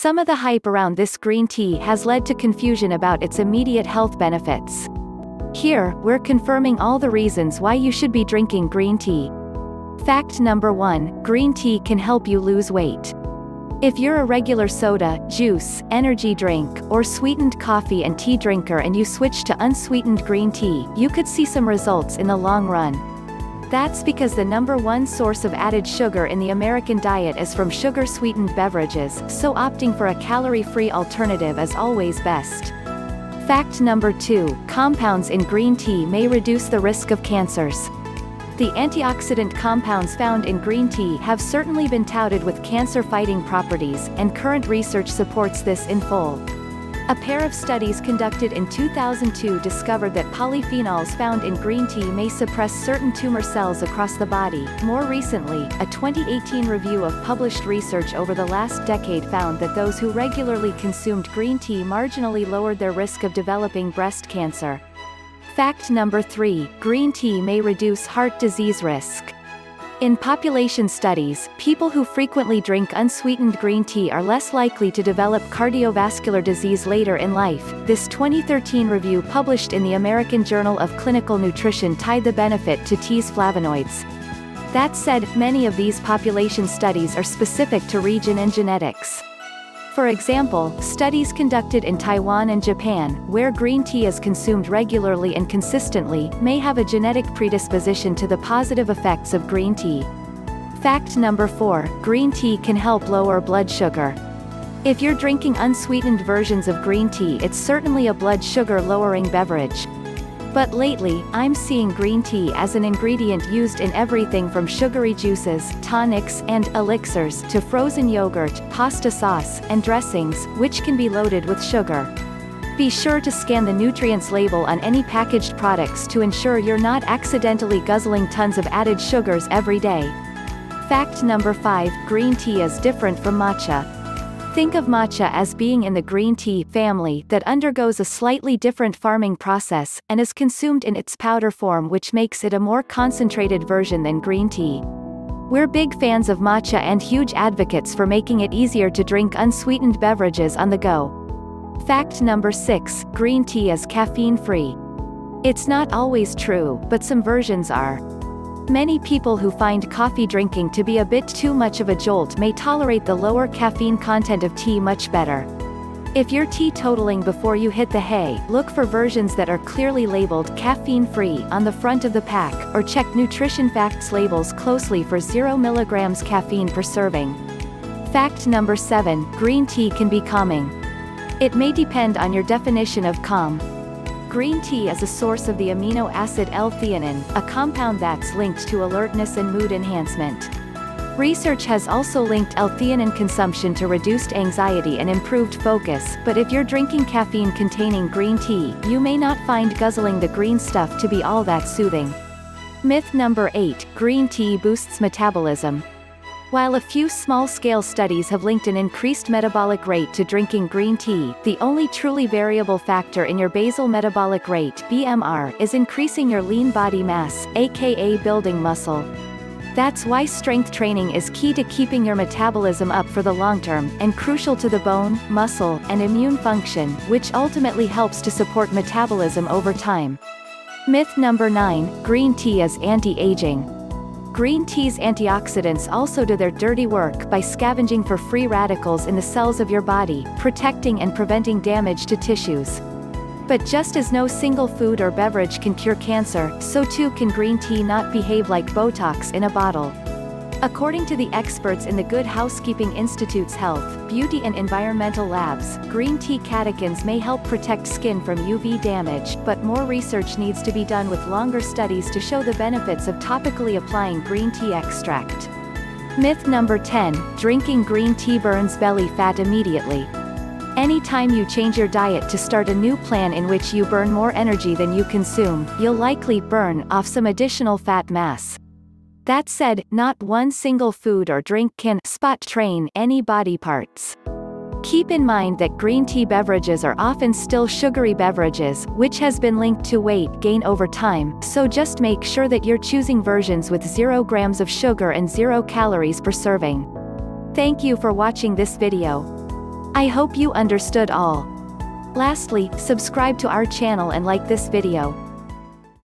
Some of the hype around this green tea has led to confusion about its immediate health benefits. Here, we're confirming all the reasons why you should be drinking green tea. Fact number 1, green tea can help you lose weight. If you're a regular soda, juice, energy drink, or sweetened coffee and tea drinker and you switch to unsweetened green tea, you could see some results in the long run. That's because the number one source of added sugar in the American diet is from sugar-sweetened beverages, so opting for a calorie-free alternative is always best. Fact number 2, compounds in green tea may reduce the risk of cancers. The antioxidant compounds found in green tea have certainly been touted with cancer-fighting properties, and current research supports this in full. A pair of studies conducted in 2002 discovered that polyphenols found in green tea may suppress certain tumor cells across the body. More recently, a 2018 review of published research over the last decade found that those who regularly consumed green tea marginally lowered their risk of developing breast cancer. Fact number 3, green tea may reduce heart disease risk. In population studies, people who frequently drink unsweetened green tea are less likely to develop cardiovascular disease later in life. This 2013 review published in the American Journal of Clinical Nutrition tied the benefit to tea's flavonoids. That said, many of these population studies are specific to region and genetics. For example, studies conducted in Taiwan and Japan, where green tea is consumed regularly and consistently, may have a genetic predisposition to the positive effects of green tea. Fact number 4, green tea can help lower blood sugar. If you're drinking unsweetened versions of green tea, it's certainly a blood sugar-lowering beverage. But lately, I'm seeing green tea as an ingredient used in everything from sugary juices, tonics, and elixirs to frozen yogurt, pasta sauce, and dressings, which can be loaded with sugar. Be sure to scan the nutrients label on any packaged products to ensure you're not accidentally guzzling tons of added sugars every day. Fact number 5, green tea is different from matcha. Think of matcha as being in the green tea family that undergoes a slightly different farming process, and is consumed in its powder form, which makes it a more concentrated version than green tea. We're big fans of matcha and huge advocates for making it easier to drink unsweetened beverages on the go. Fact number 6, green tea is caffeine-free. It's not always true, but some versions are. Many people who find coffee drinking to be a bit too much of a jolt may tolerate the lower caffeine content of tea much better. If you're teetotaling before you hit the hay, look for versions that are clearly labeled caffeine-free on the front of the pack, or check nutrition facts labels closely for 0 mg caffeine per serving. Fact number 7, green tea can be calming. It may depend on your definition of calm. Green tea is a source of the amino acid L-theanine, a compound that's linked to alertness and mood enhancement. Research has also linked L-theanine consumption to reduced anxiety and improved focus, but if you're drinking caffeine-containing green tea, you may not find guzzling the green stuff to be all that soothing. Myth number 8, green tea boosts metabolism. While a few small-scale studies have linked an increased metabolic rate to drinking green tea, the only truly variable factor in your basal metabolic rate (BMR) is increasing your lean body mass, aka building muscle. That's why strength training is key to keeping your metabolism up for the long term, and crucial to the bone, muscle, and immune function, which ultimately helps to support metabolism over time. Myth number 9, green tea is anti-aging. Green tea's antioxidants also do their dirty work by scavenging for free radicals in the cells of your body, protecting and preventing damage to tissues. But just as no single food or beverage can cure cancer, so too can green tea not behave like Botox in a bottle. According to the experts in the Good Housekeeping Institute's Health, Beauty and Environmental Labs, green tea catechins may help protect skin from UV damage, but more research needs to be done with longer studies to show the benefits of topically applying green tea extract. Myth number 10, drinking green tea burns belly fat immediately. Anytime you change your diet to start a new plan in which you burn more energy than you consume, you'll likely burn off some additional fat mass. That said, not one single food or drink can spot train any body parts. Keep in mind that green tea beverages are often still sugary beverages, which has been linked to weight gain over time, so just make sure that you're choosing versions with 0 grams of sugar and 0 calories per serving. Thank you for watching this video. I hope you understood all. Lastly, subscribe to our channel and like this video.